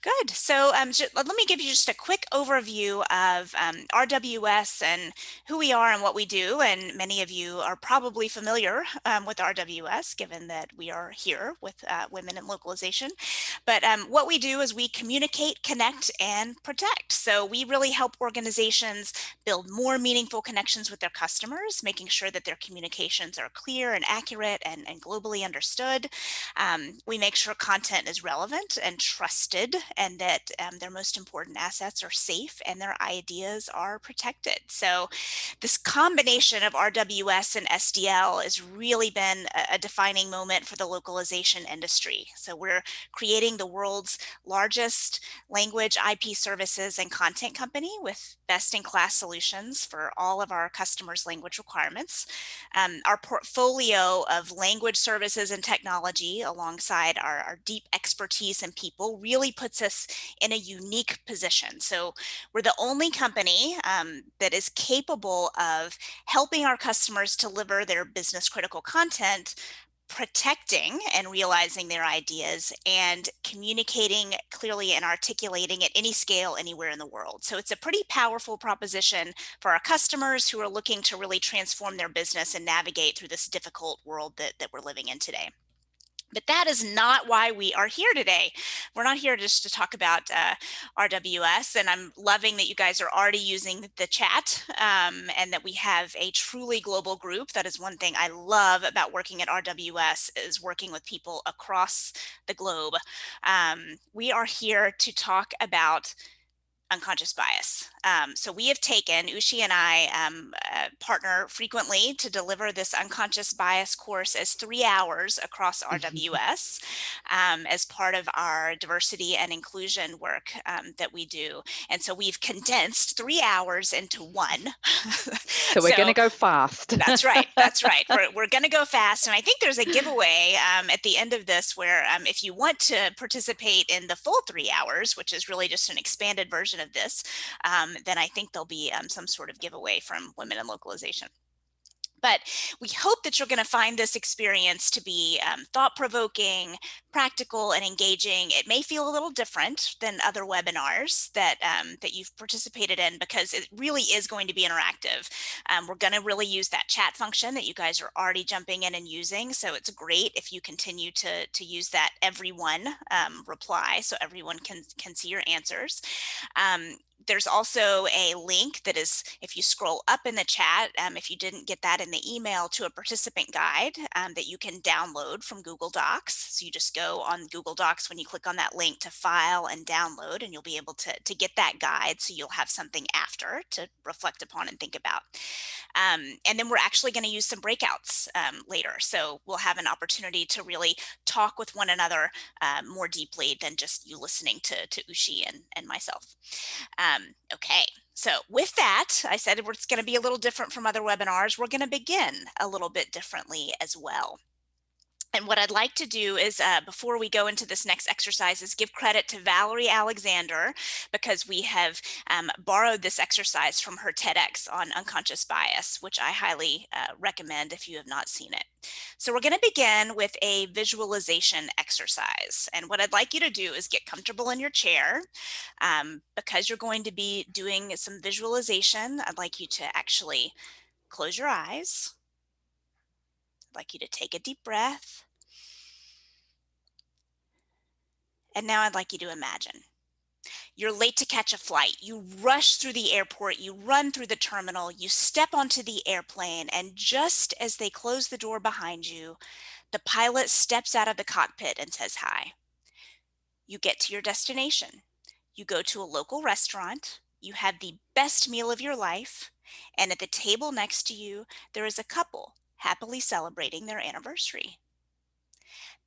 Good. So let me give you just a quick overview of RWS and who we are and what we do. And many of you are probably familiar with RWS, given that we are here with Women in Localization. But what we do is we communicate, connect, and protect. So we really help organizations build more meaningful connections with their customers, making sure that their communications are clear and accurate and globally understood. We make sure content is relevant and trusted, and that their most important assets are safe and their ideas are protected. So this combination of RWS and SDL has really been a defining moment for the localization industry. So we're creating the world's largest language IP services and content company with best-in-class solutions for all of our customers' language requirements. Our portfolio of language services and technology, alongside our deep expertise and people, really puts us in a unique position. So we're the only company that is capable of helping our customers deliver their business critical content, protecting and realizing their ideas, and communicating clearly and articulating at any scale anywhere in the world. So it's a pretty powerful proposition for our customers who are looking to really transform their business and navigate through this difficult world that we're living in today. But that is not why we are here today. We're not here just to talk about RWS, and I'm loving that you guys are already using the chat and that we have a truly global group. That is one thing I love about working at RWS, is working with people across the globe. We are here to talk about unconscious bias. So we have taken, Ushi and I partner frequently to deliver this unconscious bias course as 3 hours across RWS as part of our diversity and inclusion work that we do. And so we've condensed 3 hours into one. So we're going to go fast. That's right. That's right. We're going to go fast. And I think there's a giveaway at the end of this where if you want to participate in the full 3 hours, which is really just an expanded version of this, then I think there'll be some sort of giveaway from Women in Localization. But we hope that you're going to find this experience to be thought-provoking, practical, and engaging. It may feel a little different than other webinars that you've participated in, because it really is going to be interactive. We're going to really use that chat function that you guys are already jumping in and using. So it's great if you continue to use that everyone reply, so everyone can see your answers. There's also a link that is, if you scroll up in the chat, if you didn't get that in the email, to a participant guide that you can download from Google Docs. So you just go on Google Docs when you click on that link to file and download, and you'll be able to get that guide, so you'll have something after to reflect upon and think about. And then we're actually going to use some breakouts later. So we'll have an opportunity to really talk with one another more deeply than just you listening to Ushi and myself. Okay, so with that, I said it's going to be a little different from other webinars. We're going to begin a little bit differently as well. And what I'd like to do is, before we go into this next exercise, is give credit to Valerie Alexander, because we have borrowed this exercise from her TEDx on unconscious bias, which I highly recommend if you have not seen it. So we're going to begin with a visualization exercise. And what I'd like you to do is get comfortable in your chair. Because you're going to be doing some visualization, I'd like you to actually close your eyes. I'd like you to take a deep breath. And now I'd like you to imagine. You're late to catch a flight. You rush through the airport, you run through the terminal, you step onto the airplane, and just as they close the door behind you, the pilot steps out of the cockpit and says hi. You get to your destination. You go to a local restaurant, you have the best meal of your life, and at the table next to you, there is a couple happily celebrating their anniversary.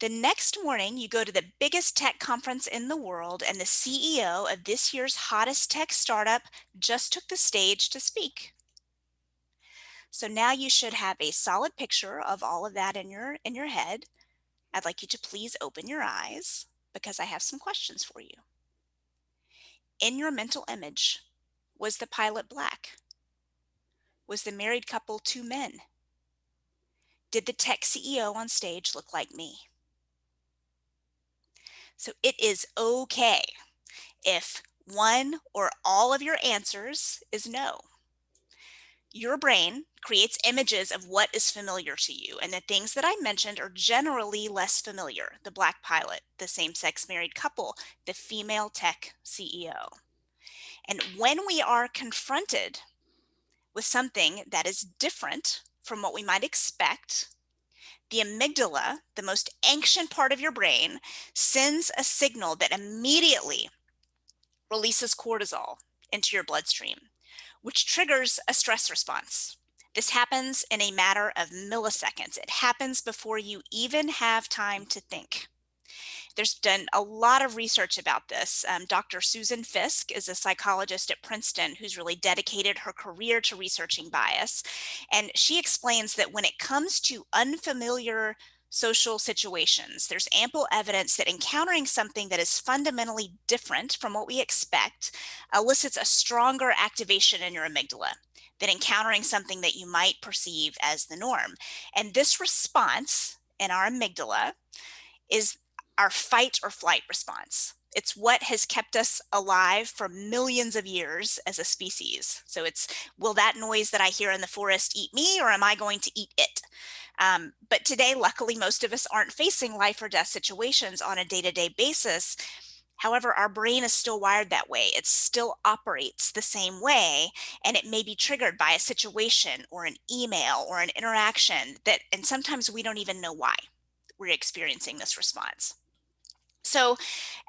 The next morning, you go to the biggest tech conference in the world, and the CEO of this year's hottest tech startup just took the stage to speak. So now you should have a solid picture of all of that in your head. I'd like you to please open your eyes, because I have some questions for you. In your mental image, was the pilot black? Was the married couple 2 men? Did the tech CEO on stage look like me? So it is okay if one or all of your answers is no. Your brain creates images of what is familiar to you, and the things that I mentioned are generally less familiar: the black pilot, the same-sex married couple, the female tech CEO. And when we are confronted with something that is different from what we might expect, the amygdala, the most ancient part of your brain, sends a signal that immediately releases cortisol into your bloodstream, which triggers a stress response. This happens in a matter of milliseconds. It happens before you even have time to think. There's been a lot of research about this. Dr. Susan Fisk is a psychologist at Princeton who's really dedicated her career to researching bias. And she explains that when it comes to unfamiliar social situations, there's ample evidence that encountering something that is fundamentally different from what we expect elicits a stronger activation in your amygdala than encountering something that you might perceive as the norm. And this response in our amygdala is our fight or flight response. It's what has kept us alive for millions of years as a species. So it's, will that noise that I hear in the forest eat me, or am I going to eat it? But today, luckily, most of us aren't facing life or death situations on a day-to-day basis. However, our brain is still wired that way. It still operates the same way, and it may be triggered by a situation or an email or an interaction that, and sometimes we don't even know why we're experiencing this response. So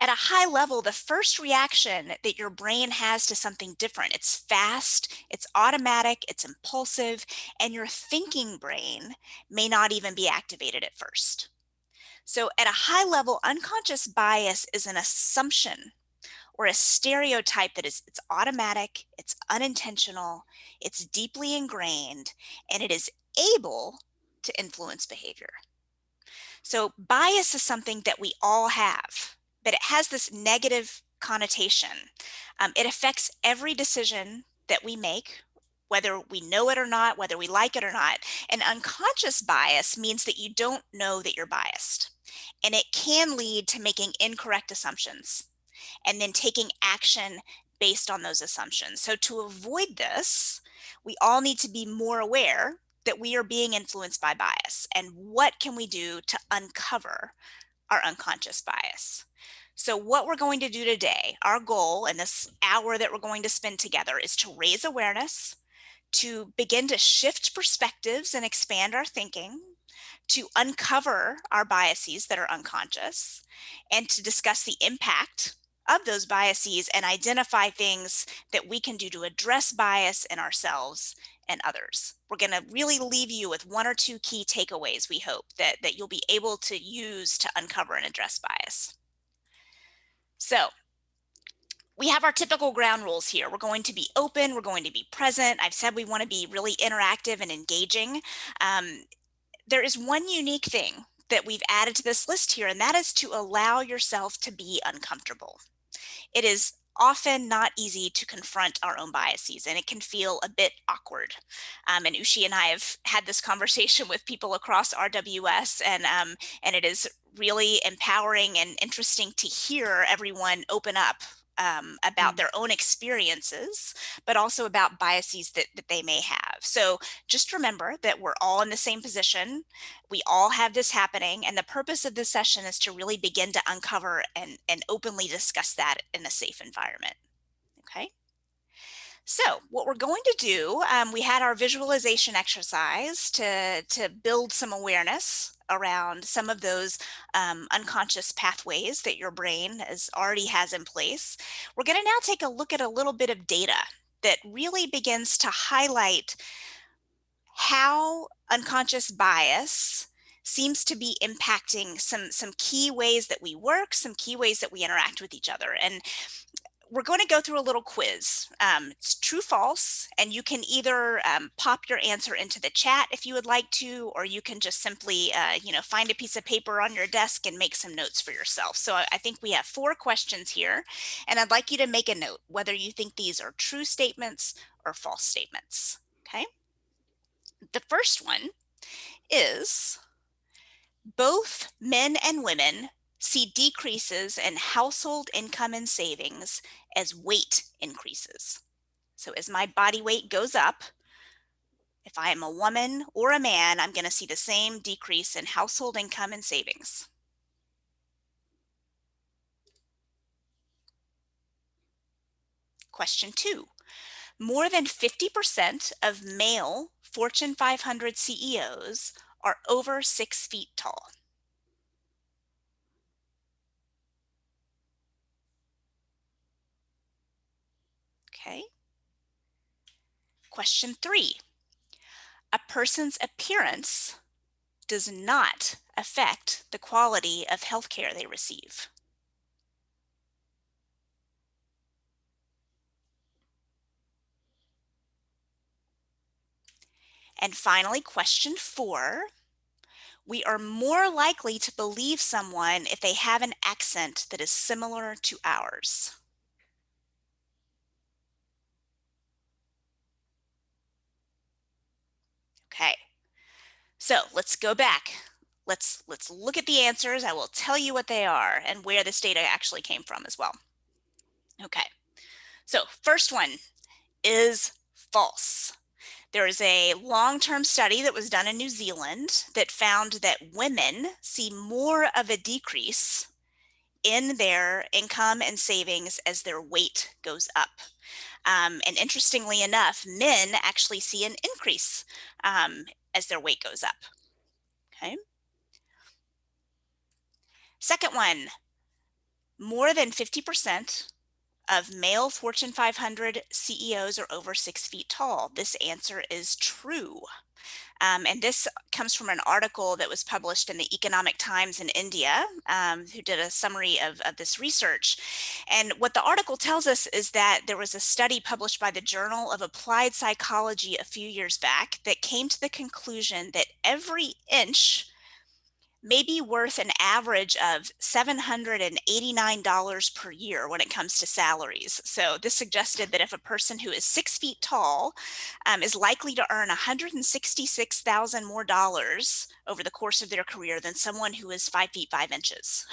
at a high level, the first reaction that your brain has to something different, it's fast, it's automatic, it's impulsive, and your thinking brain may not even be activated at first. So at a high level, unconscious bias is an assumption or a stereotype that is, it's automatic, it's unintentional, it's deeply ingrained, and it is able to influence behavior. So bias is something that we all have, but it has this negative connotation. It affects every decision that we make, whether we know it or not, whether we like it or not. And unconscious bias means that you don't know that you're biased. And it can lead to making incorrect assumptions and then taking action based on those assumptions. So to avoid this, we all need to be more aware that we are being influenced by bias, and what can we do to uncover our unconscious bias. So what we're going to do today, our goal in this hour that we're going to spend together, is to raise awareness, to begin to shift perspectives and expand our thinking, to uncover our biases that are unconscious, and to discuss the impact of those biases and identify things that we can do to address bias in ourselves and others. We're going to really leave you with one or two key takeaways, we hope, that you'll be able to use to uncover and address bias. So we have our typical ground rules here. We're going to be open, we're going to be present. I've said we want to be really interactive and engaging. There is one unique thing that we've added to this list here, and that is to allow yourself to be uncomfortable. It is often not easy to confront our own biases, and it can feel a bit awkward. And Ushi and I have had this conversation with people across RWS, and it is really empowering and interesting to hear everyone open up about their own experiences, but also about biases that they may have. So just remember that we're all in the same position. We all have this happening, and the purpose of this session is to really begin to uncover and openly discuss that in a safe environment. Okay. So what we're going to do, we had our visualization exercise to build some awareness around some of those unconscious pathways that your brain already has in place. We're going to now take a look at a little bit of data that really begins to highlight how unconscious bias seems to be impacting some key ways that we work, some key ways that we interact with each other. And we're going to go through a little quiz. It's true, false, and you can either pop your answer into the chat if you would like to, or you can just simply, find a piece of paper on your desk and make some notes for yourself. So I think we have 4 questions here, and I'd like you to make a note whether you think these are true statements or false statements. Okay. The first one is: both men and women see decreases in household income and savings as weight increases. So as my body weight goes up, if I am a woman or a man, I'm going to see the same decrease in household income and savings. Question 2. More than 50% of male Fortune 500 CEOs are over 6 feet tall. Okay. Question 3. A person's appearance does not affect the quality of healthcare they receive. And finally, question 4. We are more likely to believe someone if they have an accent that is similar to ours. Okay, so let's go back. Let's look at the answers. I will tell you what they are and where this data actually came from as well. Okay, so first one is false. There is a long-term study that was done in New Zealand that found that women see more of a decrease in their income and savings as their weight goes up. And interestingly enough, men actually see an increase as their weight goes up. Okay. Second one, more than 50% of male Fortune 500 CEOs are over 6 feet tall. This answer is true. And this comes from an article that was published in the Economic Times in India, who did a summary of this research. And what the article tells us is that there was a study published by the Journal of Applied Psychology a few years back that came to the conclusion that every inch may be worth an average of $789 per year when it comes to salaries. So this suggested that if a person who is 6 feet tall is likely to earn $166,000 more dollars over the course of their career than someone who is 5 feet 5 inches.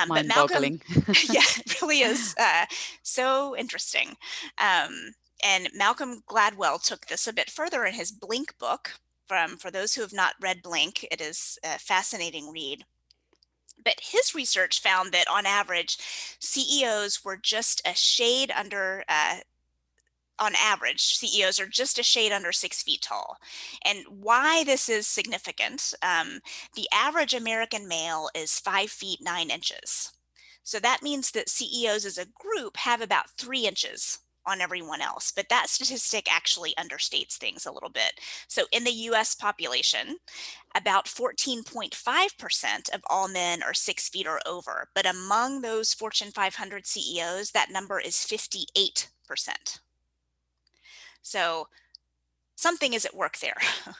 But Malcolm, Mind-boggling. yeah, it really is so interesting. And Malcolm Gladwell took this a bit further in his Blink book. For those who have not read Blink, it is a fascinating read. But his research found that on average, CEOs were just a shade under on average, CEOs are just a shade under 6 feet tall. And why this is significant, the average American male is 5 feet 9 inches. So that means that CEOs as a group have about 3 inches on everyone else. But that statistic actually understates things a little bit. So in the US population, about 14.5% of all men are 6 feet or over. But among those Fortune 500 CEOs, that number is 58%. So something is at work there.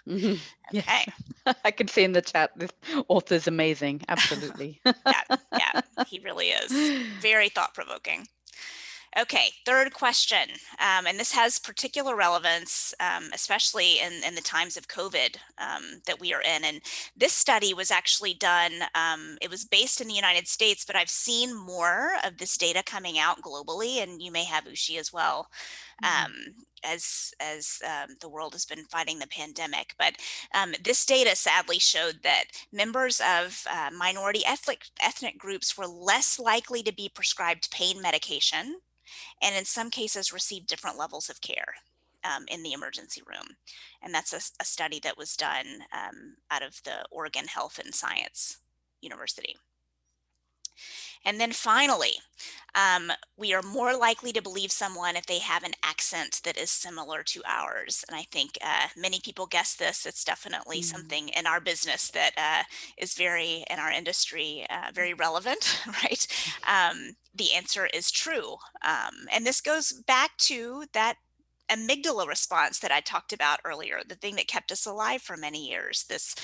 Mhm. Okay. Yes, I can see in the chat this author's amazing. Absolutely. Yeah, he really is. Very thought-provoking. Okay, third question, and this has particular relevance, especially in the times of COVID that we are in. And this study was actually done, it was based in the United States, but I've seen more of this data coming out globally, and you may have Ushi as well, as the world has been fighting the pandemic. But this data sadly showed that members of minority ethnic groups were less likely to be prescribed pain medication, and in some cases receive different levels of care in the emergency room. And that's a study that was done out of the Oregon Health and Science University. And then finally, we are more likely to believe someone if they have an accent that is similar to ours. And I think many people guess this. It's definitely something in our business that is very, in our industry, very relevant, right? The answer is true. And this goes back to that amygdala response that I talked about earlier, the thing that kept us alive for many years. This,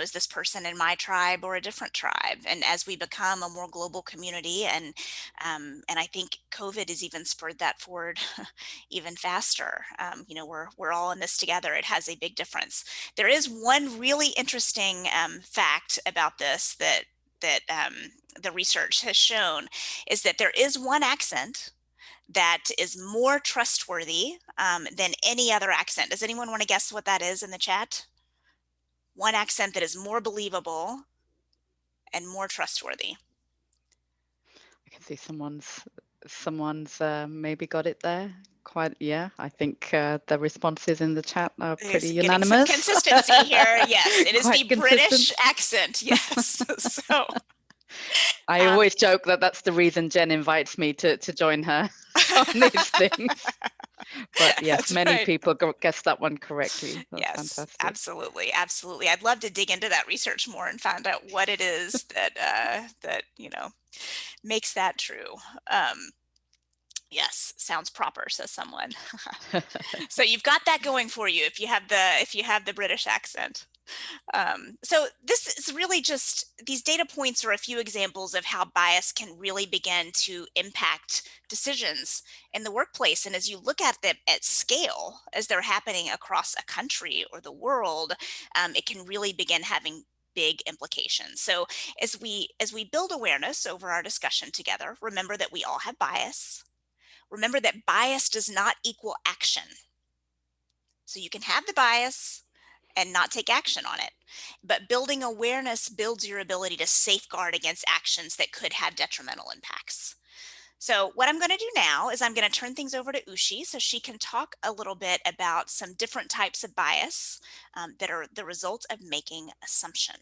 is this person in my tribe or a different tribe? And as we become a more global community, and I think COVID has even spurred that forward even faster. We're all in this together. It has a big difference. There is one really interesting fact about this that that the research has shown is that there is one accent that is more trustworthy than any other accent. Does anyone want to guess what that is in the chat? One accent that is more believable and more trustworthy. I can see someone's maybe got it there. Quite, yeah. I think the responses in the chat are pretty Is getting some unanimous. consistency here. Yes, it is the Quite consistent. British accent. Yes. So I um, always joke that that's the reason Jen invites me to join her on these things. But yes, that's many right. people guessed that one correctly. That's Yes, fantastic. absolutely, absolutely. I'd love to dig into that research more and find out what it is that makes that true. Um, yes, sounds proper, says someone. So you've got that going for you if you have the British accent. So this is really just these data points are a few examples of how bias can really begin to impact decisions in the workplace. And as you look at them at scale, as they're happening across a country or the world, it can really begin having big implications. So as we build awareness over our discussion together, remember that we all have bias. Remember that bias does not equal action. So you can have the bias and not take action on it. But building awareness builds your ability to safeguard against actions that could have detrimental impacts. So what I'm going to do now is I'm going to turn things over to Ushi so she can talk a little bit about some different types of bias that are the result of making assumption.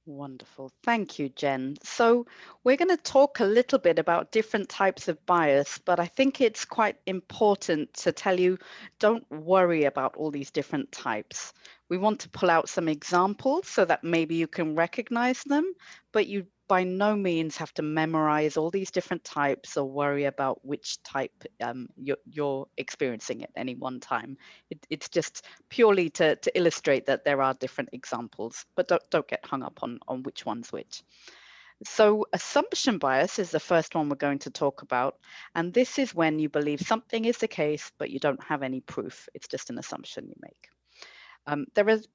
Wonderful. Thank you, Jen. So, we're going to talk a little bit about different types of bias, but I think it's quite important to tell you don't worry about all these different types. We want to pull out some examples so that maybe you can recognize them, but you by no means have to memorize all these different types or worry about which type you're experiencing at any one time. It's just purely to illustrate that there are different examples, but don't get hung up on which one's which. So assumption bias is the first one we're going to talk about. And this is when you believe something is the case, but you don't have any proof. It's just an assumption you make. There is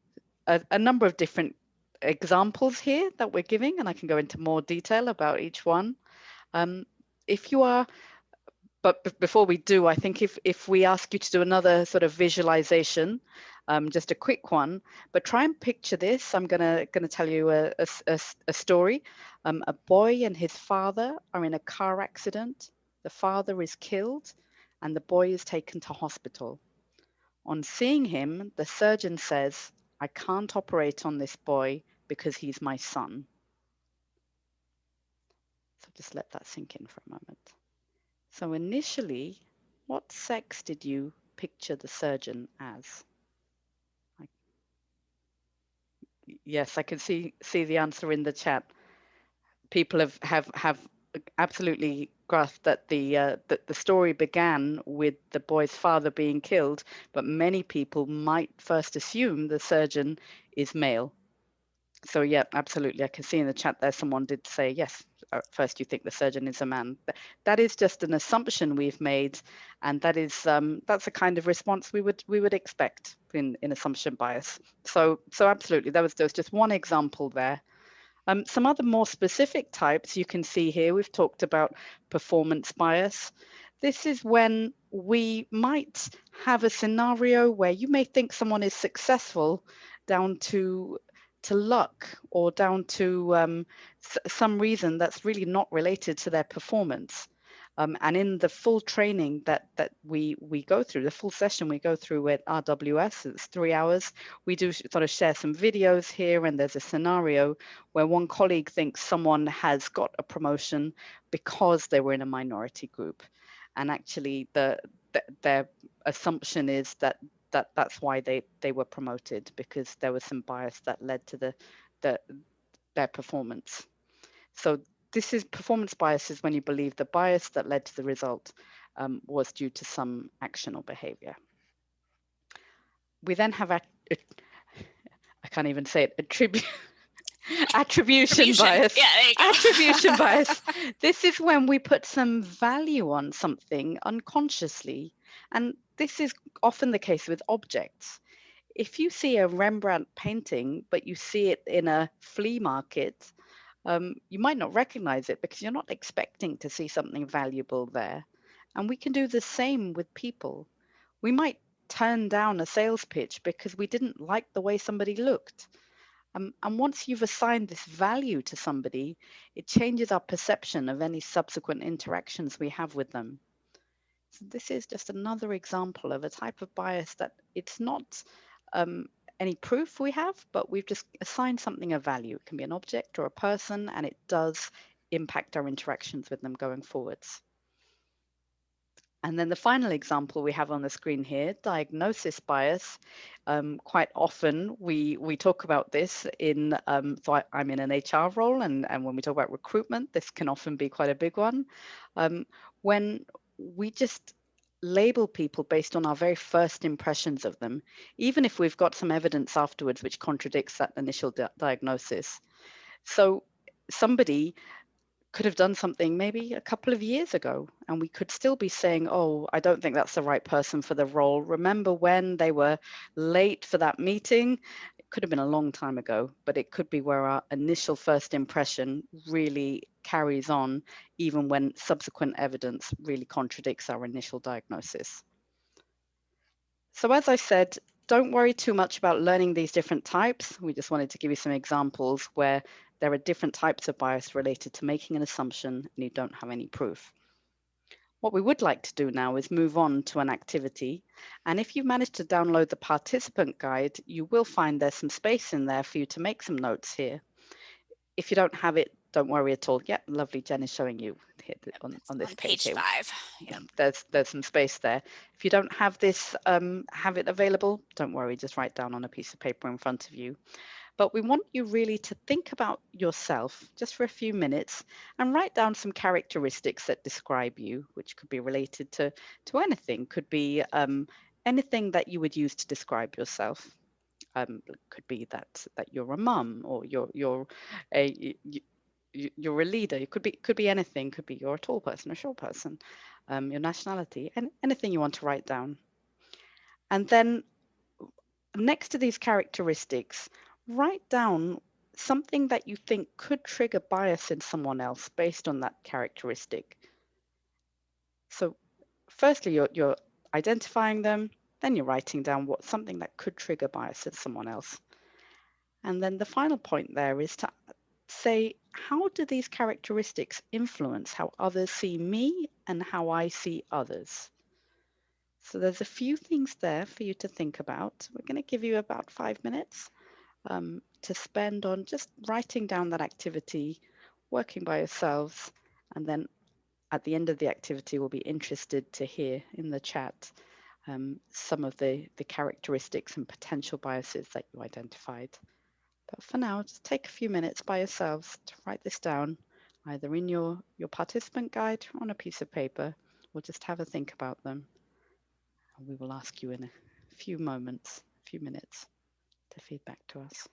a number of different examples here that we're giving, and I can go into more detail about each one. If you are But before we do, I think if we ask you to do another sort of visualization, just a quick one, but try and picture this. I'm gonna tell you a story. A boy and his father are in a car accident. The father is killed, and the boy is taken to hospital. On seeing him, the surgeon says, "I can't operate on this boy because he's my son." So just let that sink in for a moment. So initially, what sex did you picture the surgeon as? I, yes, I can see the answer in the chat. People have absolutely grasped that the story began with the boy's father being killed, but many people might first assume the surgeon is male. So yeah, absolutely. I can see in the chat there someone did say yes. First, you think the surgeon is a man. That is just an assumption we've made, and that's a kind of response we would expect in assumption bias. So absolutely, there was just one example there. Some other more specific types you can see here. We've talked about performance bias. This is when we might have a scenario where you may think someone is successful down to luck or down to some reason that's really not related to their performance. And in the full training that we go through, the full session we go through at RWS, it's 3 hours. We do sort of share some videos here, and there's a scenario where one colleague thinks someone has got a promotion because they were in a minority group, and actually their assumption is that's why they were promoted, because there was some bias that led to the their performance. So this is performance bias, is when you believe the bias that led to the result was due to some action or behavior. We then have I can't even say it, attribution Attribution. bias. Yeah, there you Attribution go. bias. This is when we put some value on something unconsciously. And this is often the case with objects. If you see a Rembrandt painting, but you see it in a flea market, You might not recognize it because you're not expecting to see something valuable there. And we can do the same with people. We might turn down a sales pitch because we didn't like the way somebody looked. And once you've assigned this value to somebody, it changes our perception of any subsequent interactions we have with them. So this is just another example of a type of bias that it's not um, any proof we have, but we've just assigned something of value. It can be an object or a person, and it does impact our interactions with them going forwards. And then the final example we have on the screen here, diagnosis bias. Quite often we talk about this in, so I'm in an HR role, and when we talk about recruitment, this can often be quite a big one. When we just label people based on our very first impressions of them, even if we've got some evidence afterwards which contradicts that initial diagnosis. So somebody could have done something maybe a couple of years ago, and we could still be saying, oh, I don't think that's the right person for the role. Remember when they were late for that meeting? It could have been a long time ago, but it could be where our initial first impression really carries on, even when subsequent evidence really contradicts our initial diagnosis. So as I said, don't worry too much about learning these different types. We just wanted to give you some examples where there are different types of bias related to making an assumption and you don't have any proof. What we would like to do now is move on to an activity. And if you've managed to download the participant guide, you will find there's some space in there for you to make some notes here. If you don't have it, don't worry at all. Yep, lovely. Jen is showing you here It's on this on page page here. 5. Yep. There's some space there. If you don't have this, have it available, don't worry, just write down on a piece of paper in front of you. But we want you really to think about yourself just for a few minutes and write down some characteristics that describe you, which could be related to anything, could be anything that you would use to describe yourself. Could be that you're a mum, or you're a you're a leader. It could be anything. Could be you're a tall person, a short person, your nationality, and anything you want to write down. And then next to these characteristics, write down something that you think could trigger bias in someone else based on that characteristic. So firstly, you're identifying them, then you're writing down what something that could trigger bias in someone else. And then the final point there is to say, how do these characteristics influence how others see me and how I see others? So there's a few things there for you to think about. We're going to give you about 5 minutes to spend on just writing down that activity, working by yourselves, and then at the end of the activity, we'll be interested to hear in the chat some of the characteristics and potential biases that you identified. But for now, just take a few minutes by yourselves to write this down, either in your participant guide or on a piece of paper, or just have a think about them. And we will ask you in a few moments, a few minutes, to feed back to us.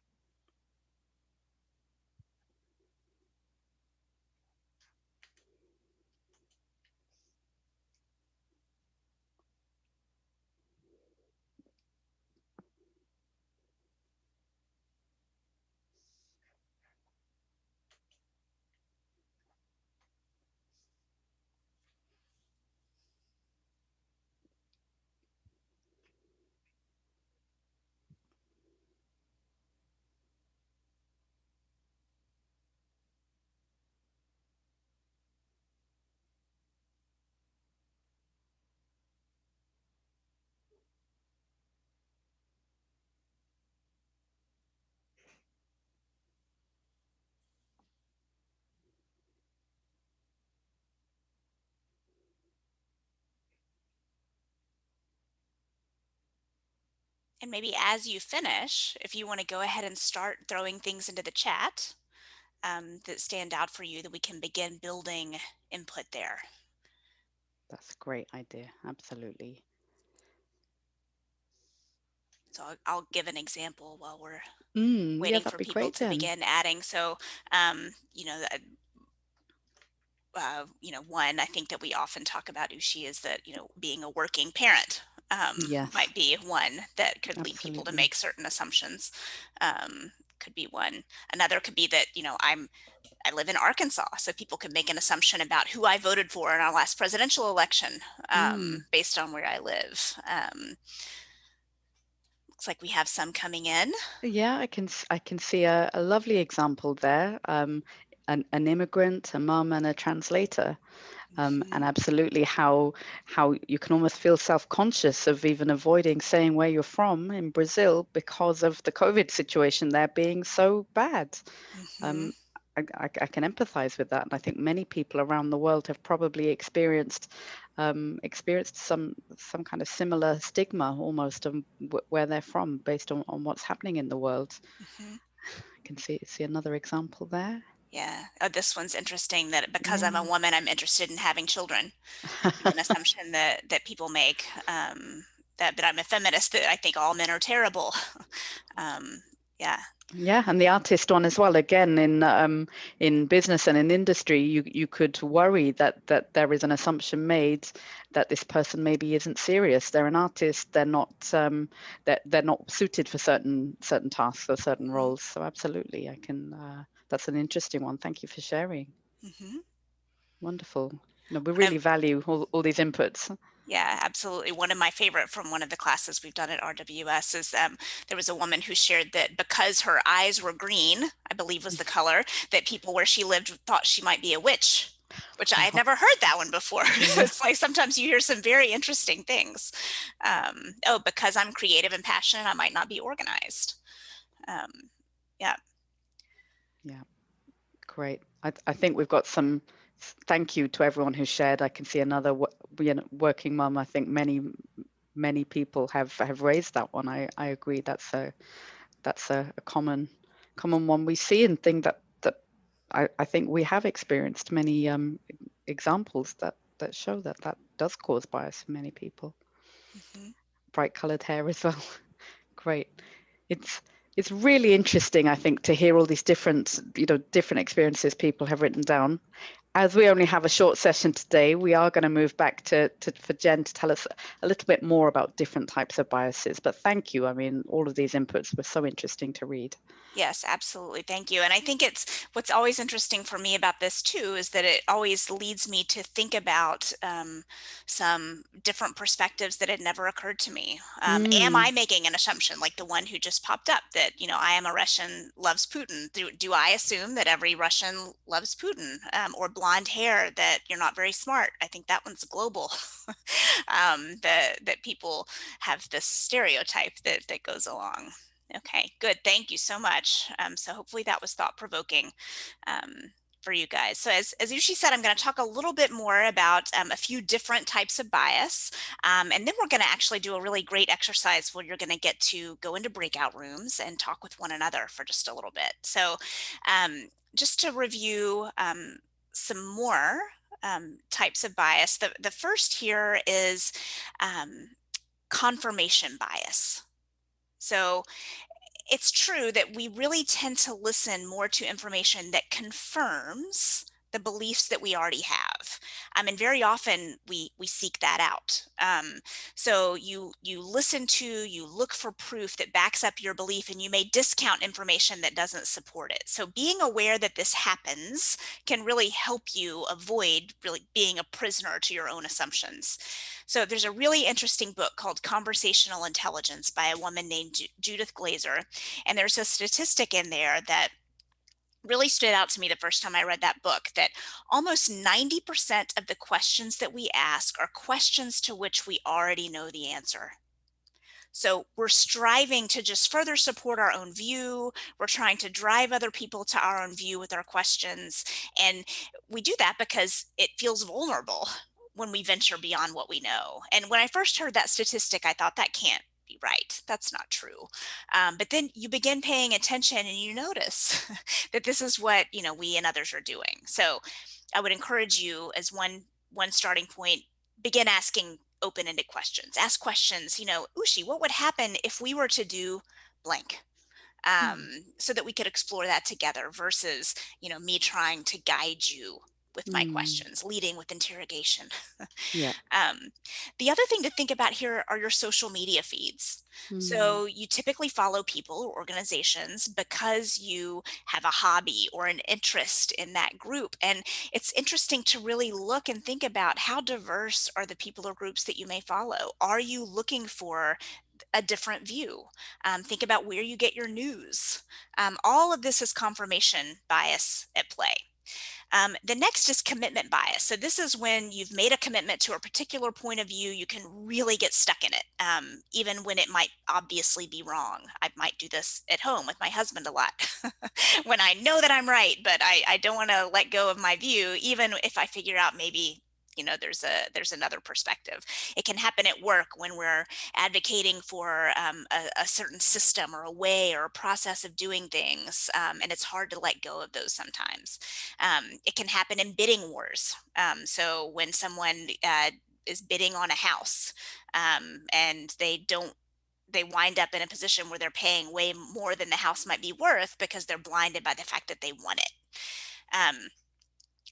And maybe as you finish, if you want to go ahead and start throwing things into the chat that stand out for you, that we can begin building input there. That's a great idea. Absolutely. So I'll give an example while we're Yeah, waiting that'd for be people great, to Jen. begin adding. So, you know, one I think that we often talk about, Ushi, is that, being a working parent Yes, might be one that could lead people to absolutely. make certain assumptions. Um, could be one. Another could be that, I live in Arkansas, so people could make an assumption about who I voted for in our last presidential election, Mm. based on where I live. Looks like we have some coming in. Yeah, I can see a lovely example there. An immigrant, a mum, and a translator. And Mhm, absolutely how you can almost feel self-conscious of even avoiding saying where you're from in Brazil because of the COVID situation there being so bad. mhm, Um, I can empathize with that, and I think many people around the world have probably experienced some kind of similar stigma almost on where they're from based on what's happening in the world. mhm. I can see another example there. Yeah. Oh, this one's interesting that because I'm a Yeah. woman, I'm interested in having children. Could be an assumption that people make, that I'm a feminist, that I think all men are terrible. Um, yeah. Yeah, and the artist one as well. Again, in business and in industry, you could worry that there is an assumption made that this person maybe isn't serious. They're an artist. They're not suited for certain tasks or certain Mhm, roles. So absolutely, I can. That's an interesting one. Thank you for sharing. mhm. Wonderful. No, we One really value all these inputs. Yeah, absolutely. One of my favorite from one of the classes we've done at RWS is, there was a woman who shared that because her eyes were green, I believe was the color, that people where she lived thought she might be a witch, which I had Wow. never heard that one before. Yeah. It's like sometimes you hear some very interesting things. Oh, because I'm creative and passionate, I might not be organized. Um, yeah. Yeah. Great. I think we've got some. Thank you to everyone who shared. I can see another working mum. I think many people have raised that one. I agree. That's a common one we see and thing that I think we have experienced many examples that show that does cause bias for many people. Hmm. Bright colored hair as well. Great. It's it's really interesting, I think, to hear all these different experiences people have written down. As we only have a short session today, we are going to move back to for Jen to tell us a little bit more about different types of biases. But thank you. I mean, all of these inputs were so interesting to read. Yes, absolutely. Thank you. And I think it's what's always interesting for me about this too is that it always leads me to think about, some different perspectives that had never occurred to me. Am Mm, I making an assumption like the one who just popped up that, I am a Russian loves Putin? Do I assume that every Russian loves Putin? Or blonde hair that you're not very smart? I think that one's global. That people have this stereotype that goes along. Okay, good. Thank you so much. So hopefully that was thought provoking, for you guys. So as Ushi said, I'm going to talk a little bit more about, a few different types of bias. And then we're going to actually do a really great exercise where you're going to get to go into breakout rooms and talk with one another for just a little bit. So just to review, some more, types of bias, the first here is, um, confirmation bias. So it's true that we really tend to listen more to information that confirms the beliefs that we already have. And very often we seek that out. So you listen to, you look for proof that backs up your belief, and you may discount information that doesn't support it. So being aware that this happens can really help you avoid really being a prisoner to your own assumptions. So there's a really interesting book called Conversational Intelligence by a woman named Judith Glaser, and there's a statistic in there that really stood out to me the first time I read that book, that almost 90% of the questions that we ask are questions to which we already know the answer. So we're striving to just further support our own view. We're trying to drive other people to our own view with our questions. And we do that because it feels vulnerable when we venture beyond what we know. And when I first heard that statistic, I thought that can't be right. That's not true. But then you begin paying attention and you notice that this is what, we and others are doing. So I would encourage you as one starting point, begin asking open-ended questions. Ask questions, Ushi, what would happen if we were to do blank? mm, So that we could explore that together versus, me trying to guide you with my Mm. questions, leading with interrogation. Yeah. Um, the other thing to think about here are your social media feeds. Mm. So you typically follow people or organizations because you have a hobby or an interest in that group. And it's interesting to really look and think about how diverse are the people or groups that you may follow. Are you looking for a different view? Think about where you get your news. All of this is confirmation bias at play. The next is commitment bias. So this is when you've made a commitment to a particular point of view, you can really get stuck in it, even when it might obviously be wrong. I might do this at home with my husband a lot when I know that I'm right, but I don't want to let go of my view, even if I figure out maybe there's another perspective. It can happen at work when we're advocating for a certain system or a way or a process of doing things, and it's hard to let go of those sometimes. It can happen in bidding wars. So when someone is bidding on a house, and they wind up in a position where they're paying way more than the house might be worth because they're blinded by the fact that they want it. Um,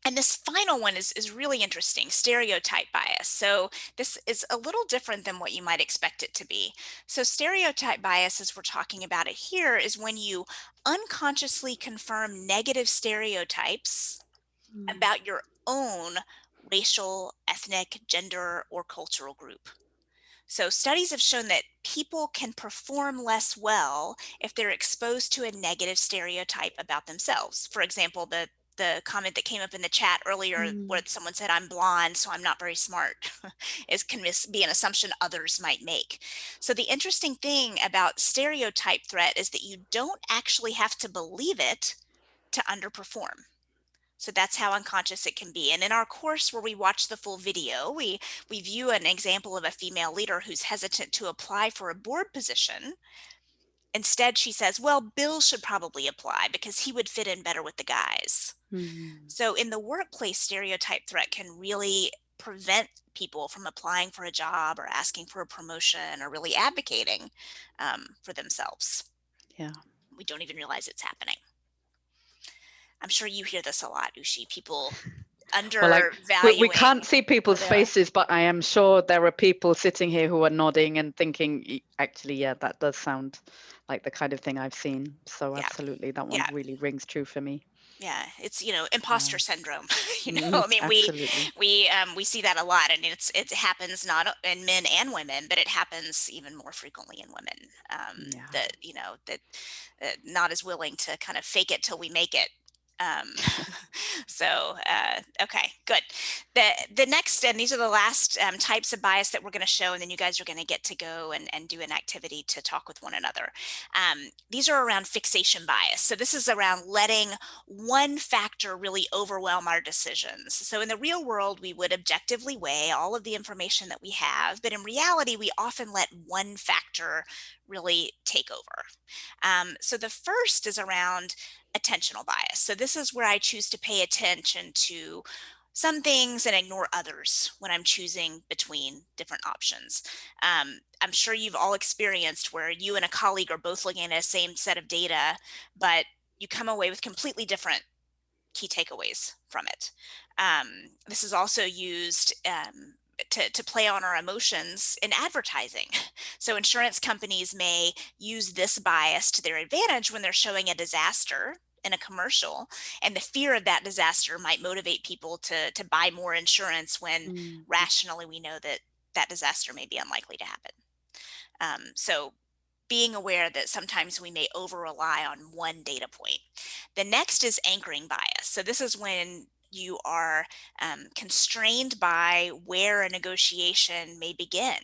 and this final one is really interesting, stereotype bias. So this is a little different than what you might expect it to be. So stereotype bias, as we're talking about it here, is when you unconsciously confirm negative stereotypes Mm. about your own racial, ethnic, gender, or cultural group. So studies have shown that people can perform less well if they're exposed to a negative stereotype about themselves. For example, the comment that came up in the chat earlier where Mm. someone said, I'm blonde, so I'm not very smart, can be an assumption others might make. So the interesting thing about stereotype threat is that you don't actually have to believe it to underperform. So that's how unconscious it can be. And in our course where we watch the full video, we view an example of a female leader who's hesitant to apply for a board position. Instead, she says, well, Bill should probably apply because he would fit in better with the guys. Mm. So in the workplace, stereotype threat can really prevent people from applying for a job or asking for a promotion or really advocating for themselves. Yeah. We don't even realize it's happening. I'm sure you hear this a lot, Ushi, people Well, like we can't undervaluing see where people's they are. faces, but I am sure there are people sitting here who are nodding and thinking, Actually, yeah, that does sound like the kind of thing I've seen." So Yeah, absolutely, that one yeah, really rings true for me. yeah. It's imposter Yeah. syndrome. Mhm. I mean, Absolutely. we see that a lot, and it happens not in men and women, but it happens even more frequently in women. Yeah. That that not as willing to kind of fake it till we make it. Um, okay, good. The next, and these are the last types of bias that we're going to show, and then you guys are going to get to go and do an activity to talk with one another. These are around fixation bias. So this is around letting one factor really overwhelm our decisions. So in the real world, we would objectively weigh all of the information that we have, but in reality, we often let one factor really take over. So the first is around attentional bias. So this is where I choose to pay attention to some things and ignore others when I'm choosing between different options. I'm sure you've all experienced where you and a colleague are both looking at the same set of data, but you come away with completely different key takeaways from it. This is also used to play on our emotions in advertising. So insurance companies may use this bias to their advantage when they're showing a disaster in a commercial, and the fear of that disaster might motivate people to buy more insurance when Mm. rationally we know that that disaster may be unlikely to happen. So being aware that sometimes we may over rely on one data point. The next is anchoring bias. So this is when you are constrained by where a negotiation may begin.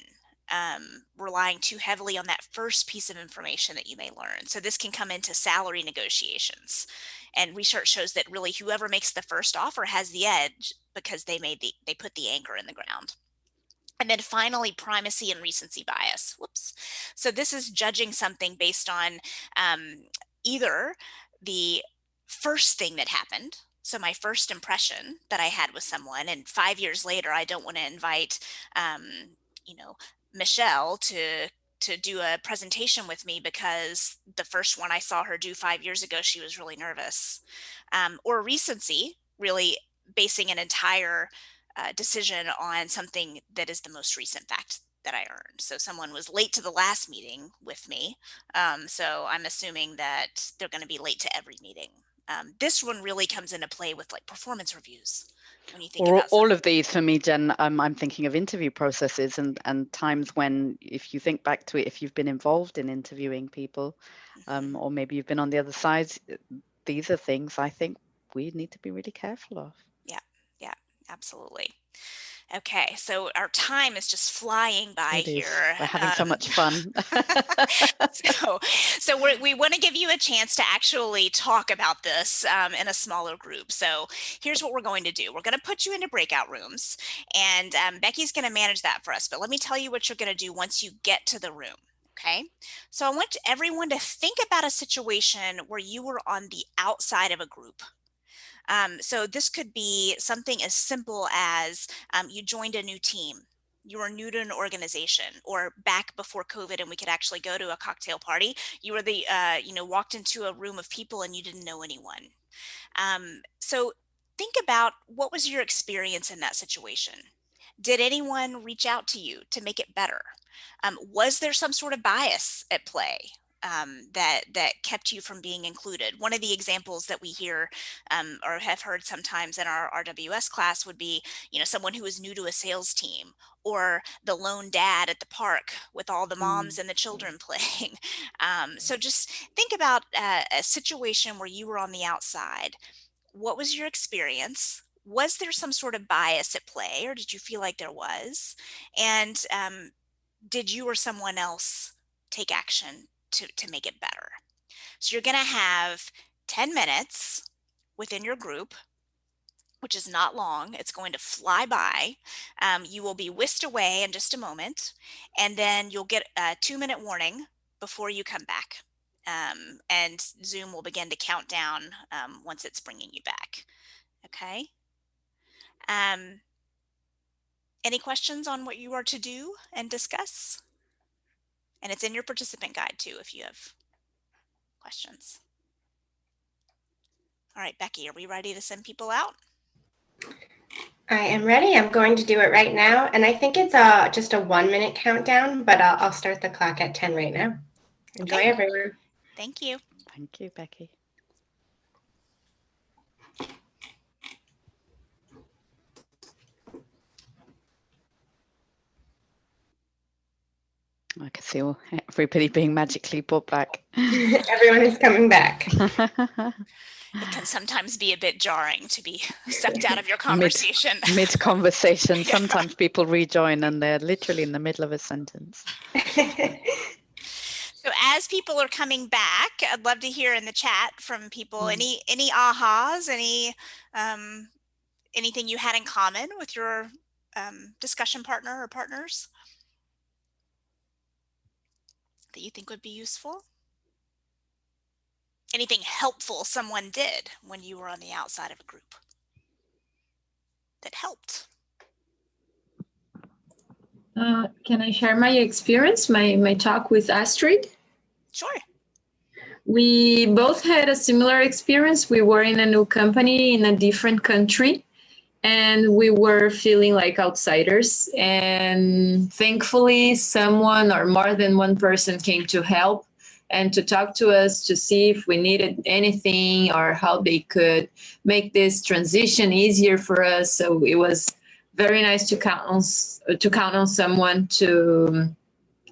Relying too heavily on that first piece of information that you may learn. So this can come into salary negotiations. And research shows that really whoever makes the first offer has the edge because they put the anchor in the ground. And then finally, primacy and recency bias. Whoops. So this is judging something based on either the first thing that happened. So my first impression that I had with someone, and 5 years later, I don't want to invite, um, you know, Michelle to do a presentation with me because the first one I saw her do 5 years ago, she was really nervous. Or recency, really basing an entire decision on something that is the most recent fact that I earned. So someone was late to the last meeting with me. So I'm assuming that they're going to be late to every meeting. This one really comes into play with like performance reviews. When you think Or about some, all of these for me, Jen, I'm thinking of interview processes and times when, if you think back to it, if you've been involved in interviewing people, mhm. or maybe you've been on the other side, these are things I think we need to be really careful of. Yeah, yeah, absolutely. Okay, so our time is just flying by It is. here. We're having so much fun. So we want to give you a chance to actually talk about this in a smaller group. So here's what we're going to do. We're going to put you into breakout rooms, and Becky's going to manage that for us. But let me tell you what you're going to do once you get to the room. Okay, so I want everyone to think about a situation where you were on the outside of a group. So this could be something as simple as you joined a new team. You were new to an organization, or back before COVID and we could actually go to a cocktail party. You were walked into a room of people and you didn't know anyone. So think about, what was your experience in that situation? Did anyone reach out to you to make it better? Was there some sort of bias at play that kept you from being included? One of the examples that we hear or have heard sometimes in our RWS class would be, someone who is new to a sales team, or the lone dad at the park with all the Mm. moms and the children playing. So just think about a situation where you were on the outside. What was your experience? Was there some sort of bias at play, or did you feel like there was? And did you or someone else take action to make it better? So you're going to have 10 minutes within your group, which is not long. It's going to fly by. You will be whisked away in just a moment, and then you'll get a 2-minute warning before you come back. And Zoom will begin to count down once it's bringing you back. Okay. Um, any questions on what you are to do and discuss? And it's in your participant guide too, if you have questions. All right, Becky, are we ready to send people out? I am ready. I'm going to do it right now. And I think it's just a 1-minute countdown, but I'll start the clock at 10 right now. Enjoy, Okay, everyone. thank you. Thank you, Becky. I can see everybody being magically brought back. Everyone is coming back. It can sometimes be a bit jarring to be sucked out of your conversation. Mid conversation, sometimes people rejoin and they're literally in the middle of a sentence. So as people are coming back, I'd love to hear in the chat from people any ahas, anything you had in common with your discussion partner or partners that you think would be useful? Anything helpful someone did when you were on the outside of a group that helped? Can I share my experience, my talk with Astrid? Sure. We both had a similar experience. We were in a new company in a different country, and we were feeling like outsiders. And thankfully, someone or more than one person came to help and to talk to us to see if we needed anything or how they could make this transition easier for us. So it was very nice to count on someone to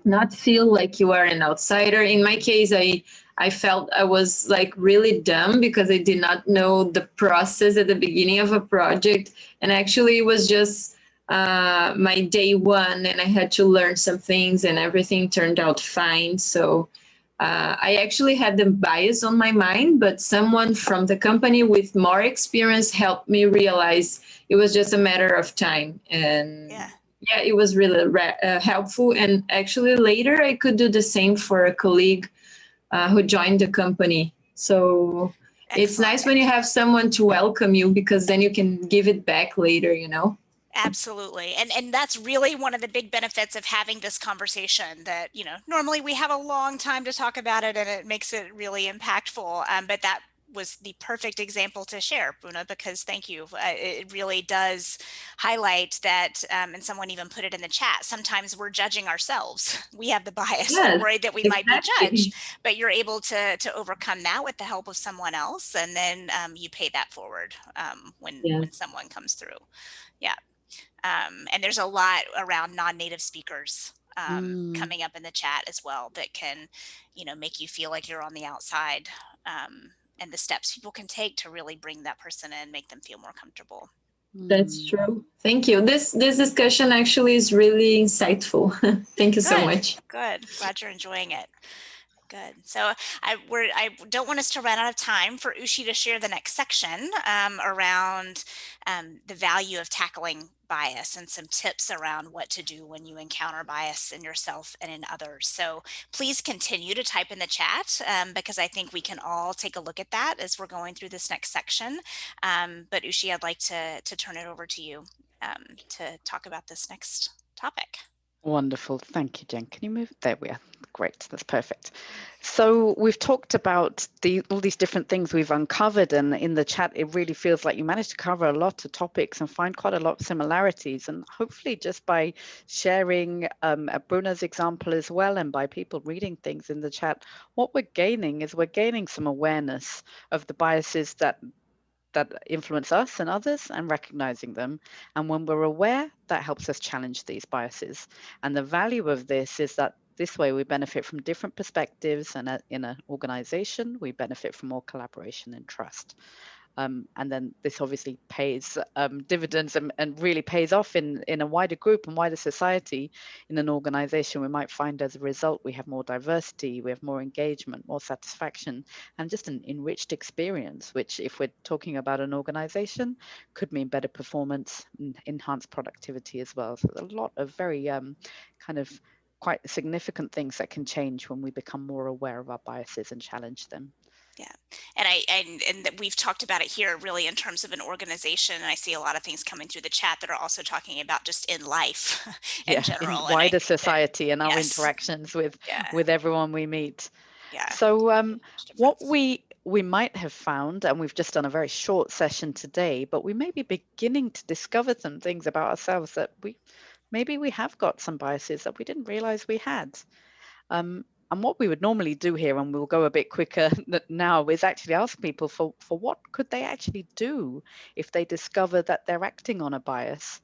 not feel like you are an outsider. In my case, I felt I was like really dumb because I did not know the process at the beginning of a project, and actually it was just my day one, and I had to learn some things, and everything turned out fine. So I actually had the bias on my mind, but someone from the company with more experience helped me realize it was just a matter of time. And yeah, it was really helpful. And actually later I could do the same for a colleague who joined the company. So excellent. It's nice when you have someone to welcome you, because then you can give it back later, you know? Absolutely. And that's really one of the big benefits of having this conversation, that, normally we have a long time to talk about it and it makes it really impactful. But that was the perfect example to share, Bruna, because thank you. It really does highlight that, and someone even put it in the chat, sometimes we're judging ourselves. We have the bias. They're Yes, worried that we might be exactly. judged, but you're able to overcome that with the help of someone else, and then you pay that forward when Yes. someone comes through. Yeah. And there's a lot around non-native speakers coming up in the chat as well that can, make you feel like you're on the outside, and the steps people can take to really bring that person in, make them feel more comfortable. That's true. Thank you. This discussion actually is really insightful. Thank you so Good, much. good. Glad you're enjoying it. Good. So I don't want us to run out of time for Ushi to share the next section around the value of tackling bias and some tips around what to do when you encounter bias in yourself and in others. So please continue to type in the chat because I think we can all take a look at that as we're going through this next section. But Ushi, I'd like to turn it over to you to talk about this next topic. Wonderful. Thank you, Jen. Can you move? There we are. Great. That's perfect. So we've talked about all these different things we've uncovered, and in the chat, it really feels like you managed to cover a lot of topics and find quite a lot of similarities. And hopefully just by sharing Bruna's example as well, and by people reading things in the chat, what we're gaining is we're gaining some awareness of the biases that influence us and others, and recognizing them. And when we're aware, that helps us challenge these biases. And the value of this is that this way we benefit from different perspectives, and in an organization, we benefit from more collaboration and trust. And then this obviously pays dividends and really pays off in a wider group and wider society. In an organization, we might find as a result, we have more diversity, we have more engagement, more satisfaction, and just an enriched experience, which if we're talking about an organization, could mean better performance, enhanced productivity as well. So there's a lot of very kind of quite significant things that can change when we become more aware of our biases and challenge them. Yeah, and that we've talked about it here really in terms of an organization, and I see a lot of things coming through the chat that are also talking about just in life in general. In wider society and our yes, interactions with yeah, everyone we meet. yeah. So what we might have found, and we've just done a very short session today, but we may be beginning to discover some things about ourselves that maybe we have got some biases that we didn't realize we had. And what we would normally do here, and we'll go a bit quicker now, is actually ask people for what could they actually do if they discover that they're acting on a bias.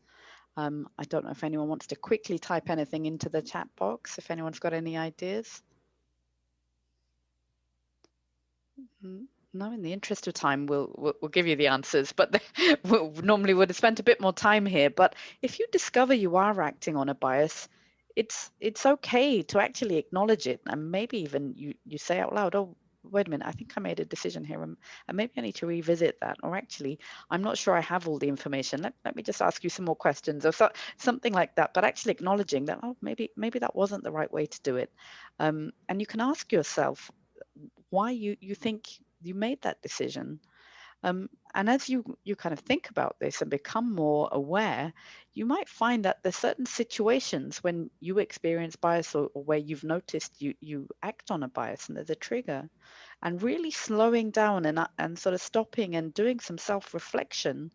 I don't know if anyone wants to quickly type anything into the chat box, if anyone's got any ideas. No, in the interest of time, we'll give you the answers, but we normally would have spent a bit more time here. But if you discover you are acting on a bias, it's okay to actually acknowledge it, and maybe even you say out loud, oh, wait a minute, I think I made a decision here, and maybe I need to revisit that, or actually I'm not sure I have all the information, let me just ask you some more questions, or something like that. But actually acknowledging that, oh, maybe that wasn't the right way to do it. And you can ask yourself why you think you made that decision. And as you kind of think about this and become more aware, you might find that there's certain situations when you experience bias, or where you've noticed you act on a bias and there's a trigger, and really slowing down and sort of stopping and doing some self-reflection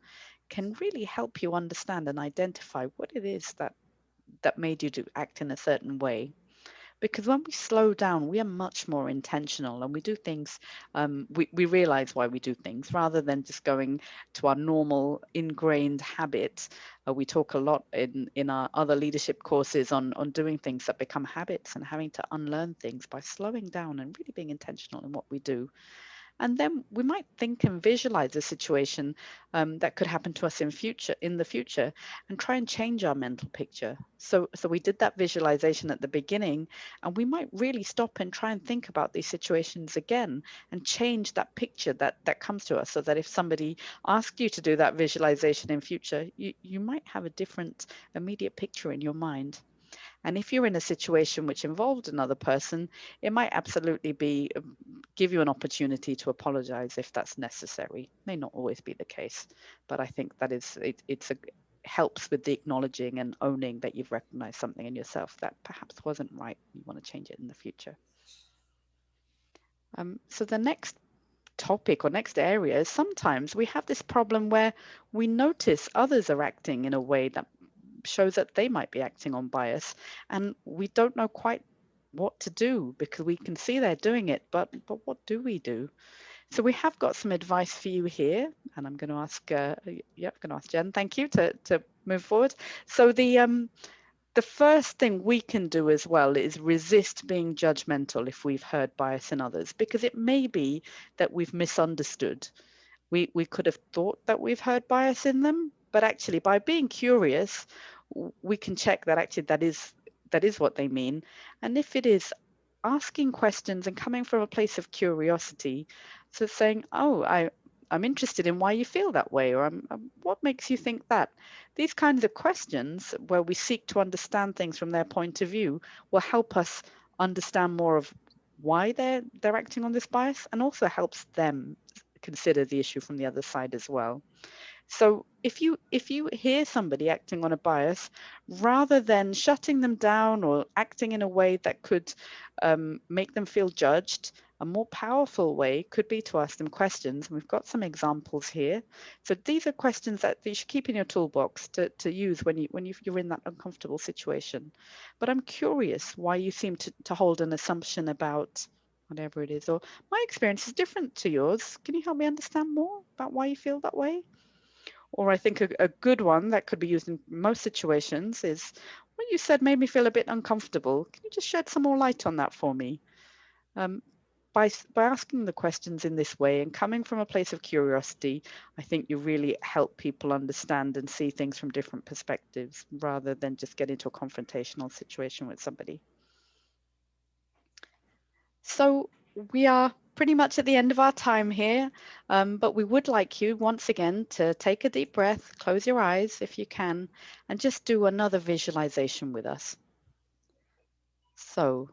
can really help you understand and identify what it is that made you act in a certain way. Because when we slow down, we are much more intentional, and we do things, we realize why we do things rather than just going to our normal ingrained habits. We talk a lot in our other leadership courses on doing things that become habits and having to unlearn things by slowing down and really being intentional in what we do. And then we might think and visualize a situation that could happen to us in the future, and try and change our mental picture. So we did that visualization at the beginning, and we might really stop and try and think about these situations again and change that picture that comes to us, so that if somebody asks you to do that visualization in future, you might have a different immediate picture in your mind. And if you're in a situation which involved another person, it might absolutely give you an opportunity to apologize if that's necessary. May not always be the case, but I think that helps with the acknowledging and owning that you've recognized something in yourself that perhaps wasn't right. You want to change it in the future. So the next topic or next area is sometimes we have this problem where we notice others are acting in a way that shows that they might be acting on bias, and we don't know quite what to do because we can see they're doing it, but what do we do? So we have got some advice for you here, and I'm going to ask, going to ask Jen. Thank you to move forward. So the first thing we can do as well is resist being judgmental if we've heard bias in others, because it may be that we've misunderstood. We could have thought that we've heard bias in them, but actually by being curious, we can check that actually that is what they mean. And if it is, asking questions and coming from a place of curiosity, so saying, oh, I'm interested in why you feel that way, or what makes you think that? These kinds of questions where we seek to understand things from their point of view will help us understand more of why they're acting on this bias, and also helps them consider the issue from the other side as well. So if you hear somebody acting on a bias, rather than shutting them down or acting in a way that could make them feel judged, a more powerful way could be to ask them questions. And we've got some examples here. So these are questions that you should keep in your toolbox to use when you're in that uncomfortable situation. But I'm curious why you seem to hold an assumption about whatever it is, or my experience is different to yours. Can you help me understand more about why you feel that way? Or I think a good one that could be used in most situations is, what you said made me feel a bit uncomfortable. Can you just shed some more light on that for me? By asking the questions in this way and coming from a place of curiosity, I think you really help people understand and see things from different perspectives, rather than just get into a confrontational situation with somebody. So we are pretty much at the end of our time here, but we would like you once again to take a deep breath, close your eyes if you can, and just do another visualization with us. So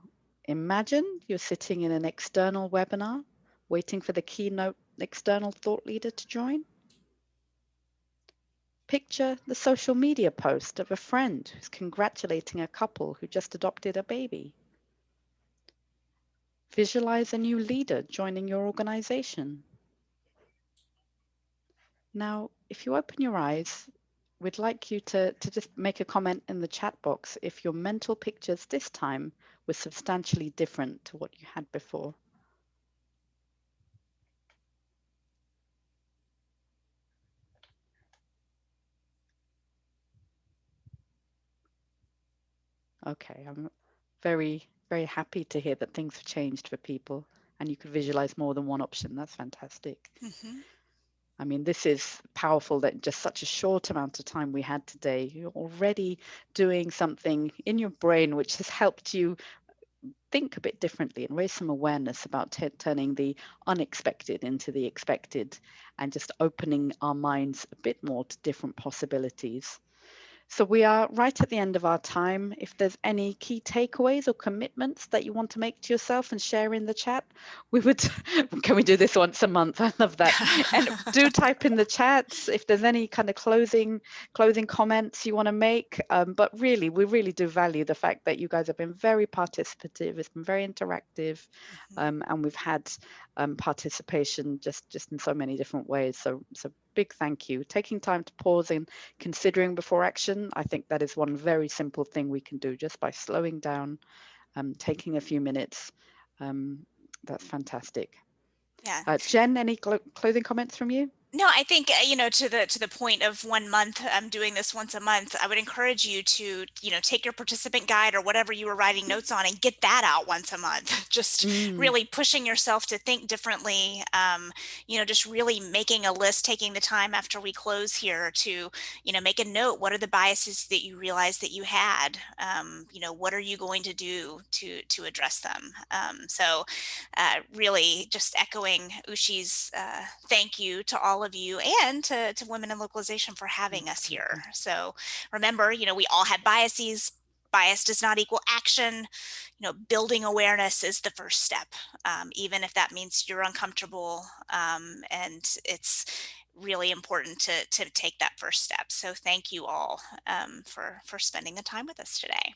imagine you're sitting in an external webinar, waiting for the keynote external thought leader to join. Picture the social media post of a friend who's congratulating a couple who just adopted a baby. Visualize a new leader joining your organization. Now, if you open your eyes, we'd like you to just make a comment in the chat box if your mental pictures this time were substantially different to what you had before. Okay, I'm very, very happy to hear that things have changed for people and you could visualize more than one option. That's fantastic. Mm-hmm. I mean, this is powerful that just such a short amount of time we had today, you're already doing something in your brain which has helped you think a bit differently and raise some awareness about turning the unexpected into the expected, and just opening our minds a bit more to different possibilities. So we are right at the end of our time. If there's any key takeaways or commitments that you want to make to yourself and share in the chat, we would, can we do this once a month? I love that. And do type in the chats if there's any kind of closing comments you want to make. But really, we really do value the fact that you guys have been very participative. It's been very interactive. And we've had participation just in so many different ways. So big thank you. Taking time to pause and considering before action, I think that is one very simple thing we can do just by slowing down, taking a few minutes. That's fantastic. Yeah. Jen, any closing comments from you? No, I think, to the point of 1 month, doing this once a month, I would encourage you to, take your participant guide or whatever you were writing notes on and get that out once a month. Just really pushing yourself to think differently, just really making a list, taking the time after we close here to, make a note. What are the biases that you realize that you had? What are you going to do to address them? So really just echoing Ushi's thank you to all of you and to Women in Localization for having us here. So remember, we all have biases. Bias does not equal action. Building awareness is the first step, even if that means you're uncomfortable, and it's really important to take that first step. So thank you all for spending the time with us today.